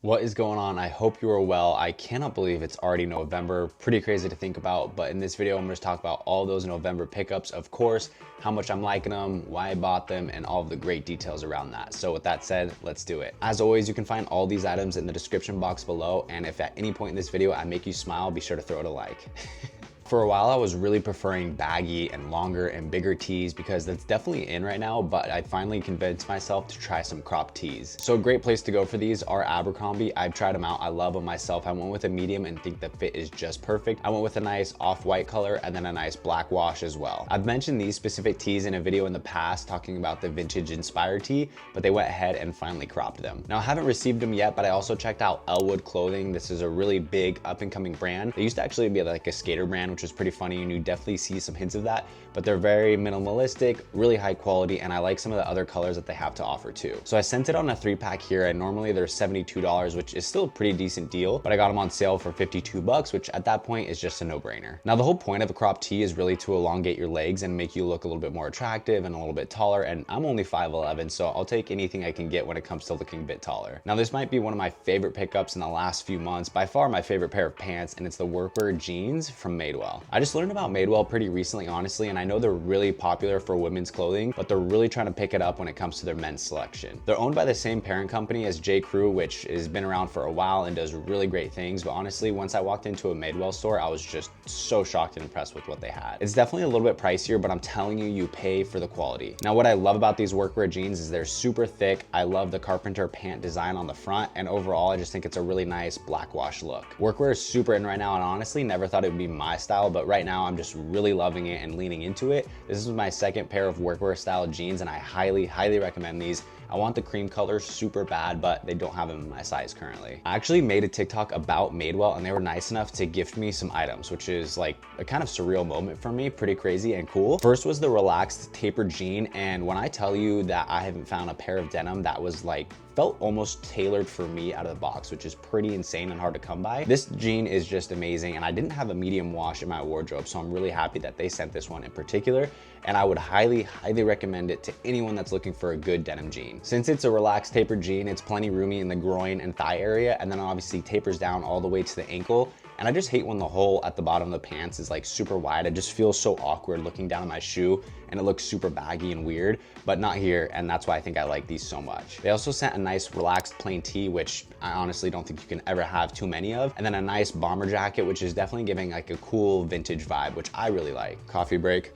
What is going on? I hope you are well. I cannot believe it's already November. Pretty crazy to think about, but in this video, I'm going to talk about all those November pickups, of course, how much I'm liking them, why I bought them, and all of the great details around that. So with that said, let's do it. As always, you can find all these items in the description box below, and if at any point in this video I make you smile, be sure to throw it a like. For a while, I was really preferring baggy and longer and bigger tees because that's definitely in right now, but I finally convinced myself to try some crop tees. So a great place to go for these are Abercrombie. I've tried them out. I love them myself. I went with a medium and think the fit is just perfect. I went with a nice off-white color and then a nice black wash as well. I've mentioned these specific tees in a video in the past talking about the vintage inspired tee, but they went ahead and finally cropped them. Now I haven't received them yet, but I also checked out Elwood clothing. This is a really big up and coming brand. They used to actually be like a skater brand, which was pretty funny, and you definitely see some hints of that, but they're very minimalistic, really high quality, and I like some of the other colors that they have to offer too. So I sent it on a 3-pack here, and normally they're $72, which is still a pretty decent deal, but I got them on sale for 52 bucks, which at that point is just a no-brainer. Now the whole point of a crop tee is really to elongate your legs and make you look a little bit more attractive and a little bit taller, and I'm only 5'11", so I'll take anything I can get when it comes to looking a bit taller. Now this might be one of my favorite pickups in the last few months, by far my favorite pair of pants, and it's the workwear jeans from Madewell. I just learned about Madewell pretty recently, honestly, and I know they're really popular for women's clothing, but they're really trying to pick it up when it comes to their men's selection. They're owned by the same parent company as J. Crew, which has been around for a while and does really great things, but honestly, once I walked into a Madewell store, I was just so shocked and impressed with what they had. It's definitely a little bit pricier, but I'm telling you, you pay for the quality. Now, what I love about these workwear jeans is they're super thick. I love the carpenter pant design on the front, and overall, I just think it's a really nice black wash look. Workwear is super in right now, and honestly, never thought it would be my style, but right now, I'm just really loving it and leaning into it. This is my second pair of workwear style jeans, and I highly recommend these. I want the cream color super bad, but they don't have them in my size currently. I actually made a TikTok about Madewell, and they were nice enough to gift me some items, which is like a kind of surreal moment for me, pretty crazy and cool. First was the relaxed tapered jean, and when I tell you that I haven't found a pair of denim that was like felt almost tailored for me out of the box, which is pretty insane and hard to come by. This jean is just amazing, and I didn't have a medium wash in my wardrobe, so I'm really happy that they sent this one in particular, and I would highly recommend it to anyone that's looking for a good denim jean. Since it's a relaxed tapered jean, it's plenty roomy in the groin and thigh area, and then obviously tapers down all the way to the ankle. And I just hate when the hole at the bottom of the pants is like super wide. It just feels so awkward looking down at my shoe, and it looks super baggy and weird, but not here, and that's why I think I like these so much. They also sent a nice relaxed plain tee, which I honestly don't think you can ever have too many of, and then a nice bomber jacket, which is definitely giving like a cool vintage vibe, which I really like. Coffee break.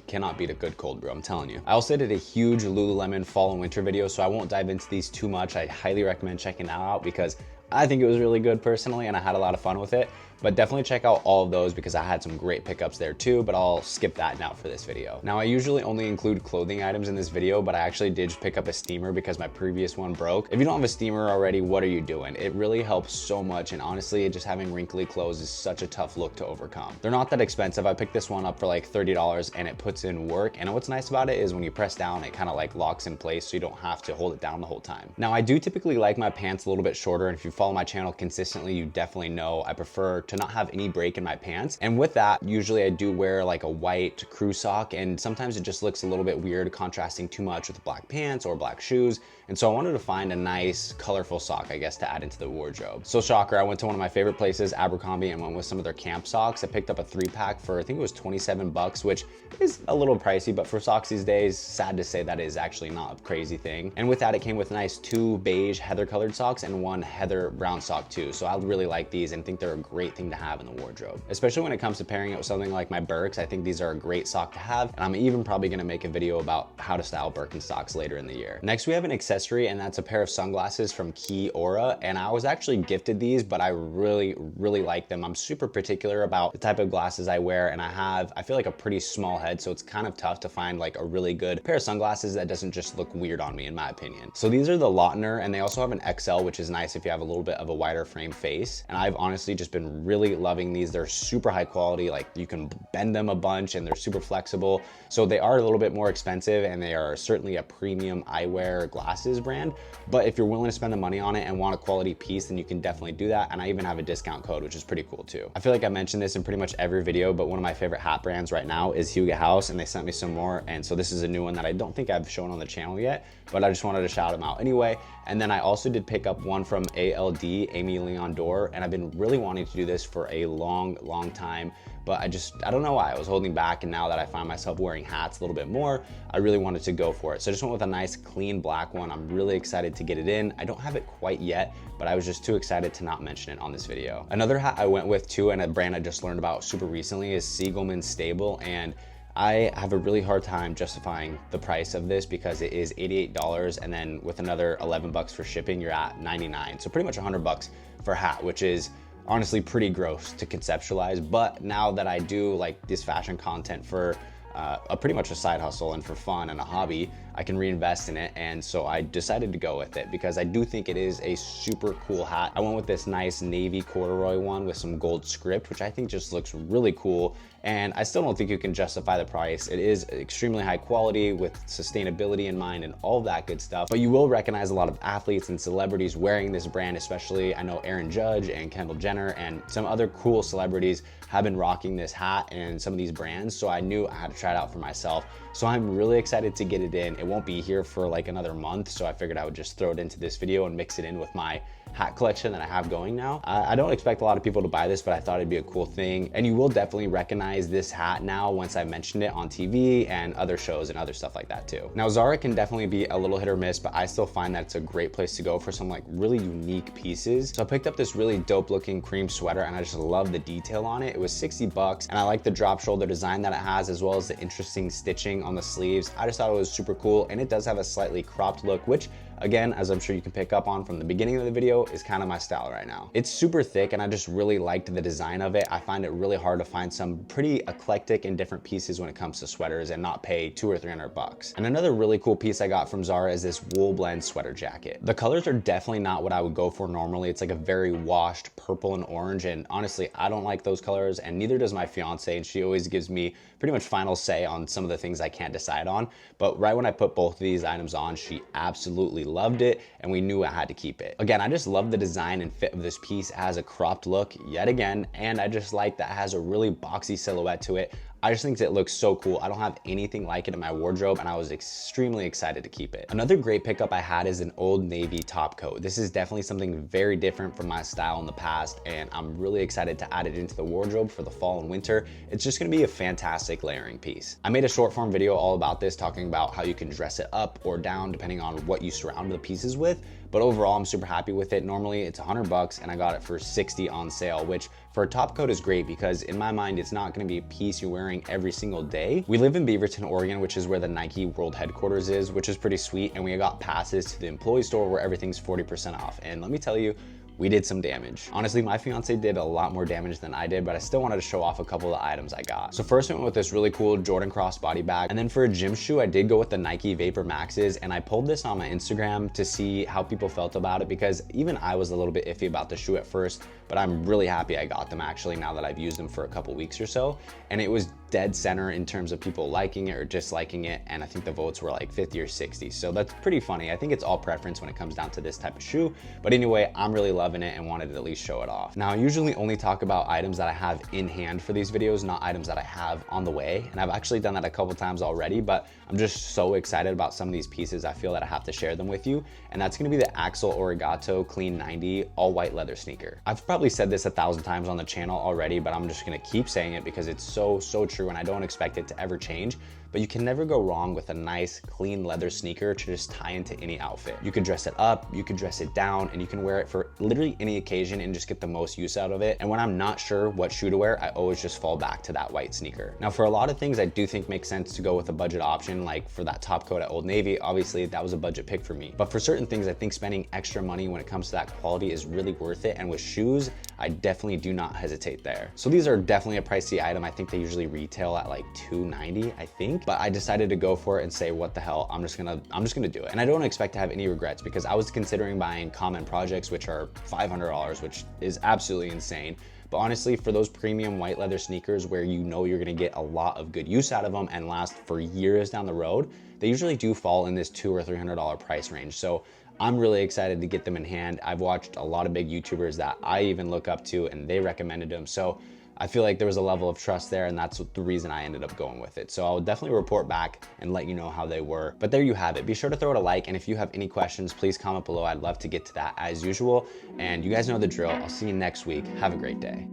Cannot beat a good cold brew, I'm telling you. I also did a huge Lululemon fall and winter video, so I won't dive into these too much. I highly recommend checking that out because I think it was really good personally, and I had a lot of fun with it. But definitely check out all of those because I had some great pickups there too, but I'll skip that now for this video. Now, I usually only include clothing items in this video, but I actually did pick up a steamer because my previous one broke. If you don't have a steamer already, what are you doing? It really helps so much, and honestly, just having wrinkly clothes is such a tough look to overcome. They're not that expensive. I picked this one up for like $30, and it puts in work, and what's nice about it is when you press down, it kind of like locks in place, so you don't have to hold it down the whole time. Now, I do typically like my pants a little bit shorter, and if you follow my channel consistently, you definitely know I prefer to not have any break in my pants. And with that, usually I do wear like a white crew sock, and sometimes it just looks a little bit weird contrasting too much with black pants or black shoes. And so I wanted to find a nice colorful sock, I guess, to add into the wardrobe. So shocker, I went to one of my favorite places, Abercrombie, and went with some of their camp socks. I picked up a 3-pack for, I think it was 27 bucks, which is a little pricey, but for socks these days, sad to say that is actually not a crazy thing. And with that, it came with nice 2 beige heather colored socks and 1 heather brown sock too. So I really like these and think they're a great thing to have in the wardrobe. Especially when it comes to pairing it with something like my Birks, I think these are a great sock to have, and I'm even probably gonna make a video about how to style Birkenstocks later in the year. Next, we have an accessory, and that's a pair of sunglasses from Key Aura, and I was actually gifted these, but I really like them. I'm super particular about the type of glasses I wear, and I feel like a pretty small head, so it's kind of tough to find like a really good pair of sunglasses that doesn't just look weird on me, in my opinion. So these are the Lautner, and they also have an XL, which is nice if you have a little little bit of a wider frame face. And I've honestly just been really loving these. They're super high quality, like you can bend them a bunch and they're super flexible. So they are a little bit more expensive and they are certainly a premium eyewear glasses brand. But if you're willing to spend the money on it and want a quality piece, then you can definitely do that. And I even have a discount code, which is pretty cool too. I feel like I mentioned this in pretty much every video, but one of my favorite hat brands right now is Hugo House, and they sent me some more. And so this is a new one that I don't think I've shown on the channel yet, but I just wanted to shout them out anyway. And then I also did pick up one from ALD, Aime Dore, and I've been really wanting to do this for a long time, but I don't know why. I was holding back, and now that I find myself wearing hats a little bit more, I really wanted to go for it. So I just went with a nice clean black one. I'm really excited to get it in. I don't have it quite yet, but I was just too excited to not mention it on this video. Another hat I went with too, and a brand I just learned about super recently, is Siegelman Stable, and I have a really hard time justifying the price of this because it is $88, and then with another 11 bucks for shipping, you're at 99. So pretty much 100 bucks for a hat, which is honestly pretty gross to conceptualize. But now that I do like this fashion content for pretty much a side hustle and for fun and a hobby, I can reinvest in it. And so I decided to go with it because I do think it is a super cool hat. I went with this nice navy corduroy one with some gold script, which I think just looks really cool. And I still don't think you can justify the price. It is extremely high quality with sustainability in mind and all of that good stuff. But you will recognize a lot of athletes and celebrities wearing this brand, especially I know Aaron Judge and Kendall Jenner and some other cool celebrities have been rocking this hat and some of these brands. So I knew I had to try it out for myself. So I'm really excited to get it in. It won't be here for like another month. So I figured I would just throw it into this video and mix it in with my hat collection that I have going now. I don't expect a lot of people to buy this, but I thought it'd be a cool thing. And you will definitely recognize this hat now once I mentioned it on TV and other shows and other stuff like that too. Now Zara can definitely be a little hit or miss, but I still find that it's a great place to go for some like really unique pieces. So I picked up this really dope looking cream sweater and I just love the detail on it. It was 60 bucks and I like the drop shoulder design that it has, as well as the interesting stitching on the sleeves. I just thought it was super cool, and it does have a slightly cropped look, which again, as I'm sure you can pick up on from the beginning of the video, is kind of my style right now. It's super thick and I just really liked the design of it. I find it really hard to find some pretty eclectic and different pieces when it comes to sweaters and not pay 200 or 300 bucks. And another really cool piece I got from Zara is this wool blend sweater jacket. The colors are definitely not what I would go for normally. It's like a very washed purple and orange, and honestly, I don't like those colors, and neither does my fiance, and she always gives me pretty much final say on some of the things I can't decide on. But right when I put both of these items on, she absolutely loved it, and we knew I had to keep it. Again, I just love the design and fit of this piece. It has a cropped look yet again, and I just like that it has a really boxy silhouette to it. I just think that it looks so cool. I don't have anything like it in my wardrobe, and I was extremely excited to keep it. Another great pickup I had is an Old Navy top coat. This is definitely something very different from my style in the past, and I'm really excited to add it into the wardrobe for the fall and winter. It's just gonna be a fantastic layering piece. I made a short form video all about this, talking about how you can dress it up or down depending on what you surround the pieces with. But overall, I'm super happy with it. Normally it's 100 bucks and I got it for 60 on sale, which for a top coat is great because in my mind, it's not gonna be a piece you're wearing every single day. We live in Beaverton, Oregon, which is where the Nike World Headquarters is, which is pretty sweet. And we got passes to the employee store where everything's 40% off. And let me tell you, we did some damage. Honestly, my fiance did a lot more damage than I did, but I still wanted to show off a couple of the items I got. So first I went with this really cool Jordan Cross body bag. And then for a gym shoe, I did go with the Nike Vapor Maxes, and I pulled this on my Instagram to see how people felt about it, because even I was a little bit iffy about the shoe at first, but I'm really happy I got them actually now that I've used them for a couple weeks or so. And it was dead center in terms of people liking it or disliking it, and I think the votes were like 50 or 60. So that's pretty funny. I think it's all preference when it comes down to this type of shoe. But anyway, I'm really loving it and wanted to at least show it off. Now, I usually only talk about items that I have in hand for these videos, not items that I have on the way. And I've actually done that a couple times already, but I'm just so excited about some of these pieces. I feel that I have to share them with you. And that's gonna be the Axel Arigato Clean 90 all white leather sneaker. I've probably said this 1,000 times on the channel already, but I'm just gonna keep saying it because it's so true, and I don't expect it to ever change. But you can never go wrong with a nice clean leather sneaker to just tie into any outfit. You could dress it up, you could dress it down, and you can wear it for literally any occasion and just get the most use out of it. And when I'm not sure what shoe to wear, I always just fall back to that white sneaker. Now, for a lot of things, I do think makes sense to go with a budget option, like for that top coat at Old Navy. Obviously, that was a budget pick for me. But for certain things, I think spending extra money when it comes to that quality is really worth it. And with shoes, I definitely do not hesitate there. So these are definitely a pricey item. I think they usually retail at like $290, I think. think, but I decided to go for it and say, what the hell, I'm just gonna do it. And I don't expect to have any regrets because I was considering buying common projects, which are $500, which is absolutely insane. But honestly, for those premium white leather sneakers where you know you're gonna get a lot of good use out of them and last for years down the road, they usually do fall in this $200 or $300 price range. So I'm really excited to get them in hand. I've watched a lot of big YouTubers that I even look up to and they recommended them. So I feel like there was a level of trust there, and that's the reason I ended up going with it. So I'll definitely report back and let you know how they were. But there you have it. Be sure to throw it a like, and if you have any questions, please comment below. I'd love to get to that as usual. And you guys know the drill. I'll see you next week. Have a great day.